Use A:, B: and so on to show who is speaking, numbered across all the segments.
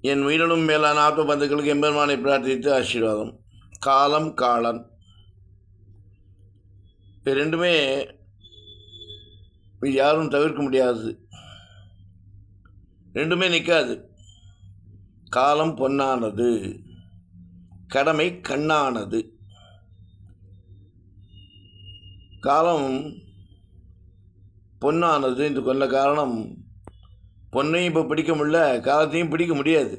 A: என் உயிரினும் மேலான ஆத்ம பந்துக்களுக்கு எம்பெருமானை பிரார்த்தித்து ஆசீர்வாதம். காலம் காலன் இது ரெண்டுமே யாரும் தவிர்க்க முடியாது, ரெண்டுமே நிற்காது. காலம் பொன்னானது, கடமை கண்ணானது. காலம் பொன்னானது என்று கொள்ள காரணம், பொண்ணையும் இப்போ பிடிக்க முடியல, காலத்தையும் பிடிக்க முடியாது.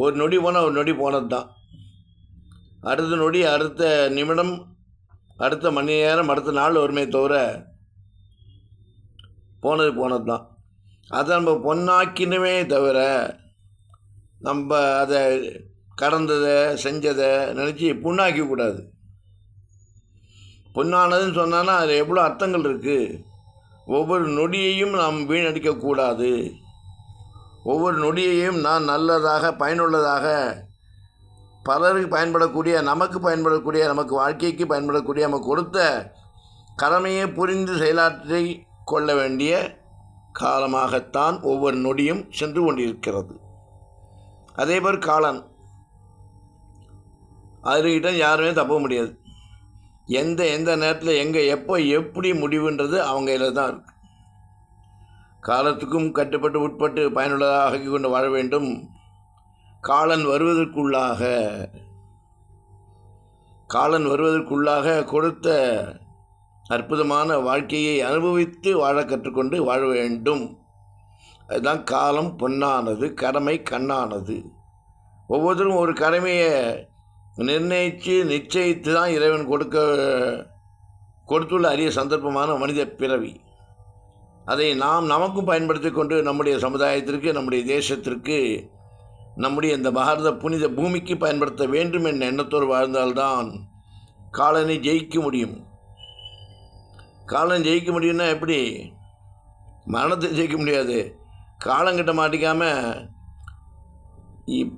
A: ஒரு நொடி போனால் ஒரு நொடி போனது தான். அடுத்த நொடி, அடுத்த நிமிடம், அடுத்த மணி நேரம், அடுத்த நாள் வருமே தவிர போனது தான். அதை நம்ம பொன்னாக்கினவே தவிர நம்ம அதை கடந்ததை செஞ்சதை நினச்சி புண்ணாக்கக்கூடாது. பொன்னானதுன்னு சொன்னான்னா அது எவ்வளோ அர்த்தங்கள் இருக்குது. ஒவ்வொரு நொடியையும் நாம் வீணடிக்கக்கூடாது. ஒவ்வொரு நொடியையும் நான் நல்லதாக, பயனுள்ளதாக, பலருக்கு பயன்படக்கூடிய, நமக்கு பயன்படக்கூடிய, நமக்கு வாழ்க்கைக்கு பயன்படக்கூடிய, நமக்கு கொடுத்த கடமையை புரிந்து செயலாற்றி கொள்ள வேண்டிய காலமாகத்தான் ஒவ்வொரு நொடியும் சென்று கொண்டிருக்கிறது. அதேபோல் காலன், அதுகிட்ட யாருமே தப்ப முடியாது. எந்த நேரத்தில் எங்கே எப்போ எப்படி முடிவுன்றது அவங்க கையில் தான் இருக்குது. காலத்துக்கும் கட்டுப்பட்டு உட்பட்டு பயனுள்ளதாக ஆக்கி கொண்டு வாழ வேண்டும். காலன் வருவதற்குள்ளாக கொடுத்த அற்புதமான வாழ்க்கையை அனுபவித்து வாழ கற்றுக்கொண்டு வாழ வேண்டும். அதுதான் காலம் பொன்னானது, கடமை கண்ணானது. ஒவ்வொருத்தரும் ஒரு கடமையை நிச்சயித்து தான் இறைவன் கொடுத்துள்ள அரிய சந்தர்ப்பமான மனித பிறவி. அதை நாம் நமக்கும் பயன்படுத்தி கொண்டு நம்முடைய சமுதாயத்திற்கு, நம்முடைய தேசத்திற்கு, நம்முடைய இந்த பாரத புனித பூமிக்கு பயன்படுத்த வேண்டும் என்ற எண்ணத்தோடு வாழ்ந்தால்தான் காலனை ஜெயிக்க முடியும். காலன் ஜெயிக்க முடியும்னா எப்படி? மரணத்தை ஜெயிக்க முடியாது. காலங்கிட்ட மாட்டிக்காமல்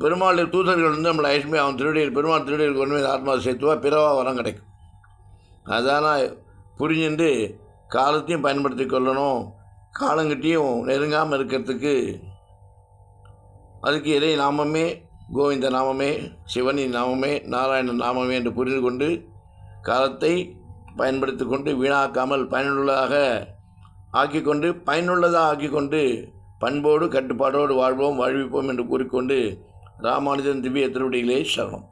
A: பெருமாள் தூதர்கள் வந்து நம்மளை ஐஸ்மே அவன் திருடியில் பெருமாள் திருடியில் கொண்டு போய் ஆத்மா சேர்த்துவா, பிறவா வரம் கிடைக்கும். அதான புரிஞ்சுட்டு காலத்தையும் பயன்படுத்தி கொள்ளணும். காலங்கிட்டையும் நெருங்காமல் இருக்கிறதுக்கு அதுக்கு இறை நாமமே, கோவிந்த நாமமே, சிவனின் நாமமே, நாராயணன் நாமமே என்று புரிந்து கொண்டு காலத்தை பயன்படுத்தி கொண்டு வீணாக்காமல் பயனுள்ளதாக ஆக்கிக்கொண்டு பண்போடு கட்டுப்பாடோடு வாழ்வோம், வாழ்விப்போம் என்று கூறிக்கொண்டு ராமானுஜன் திவ்ய திருவடிகளே சரணம்.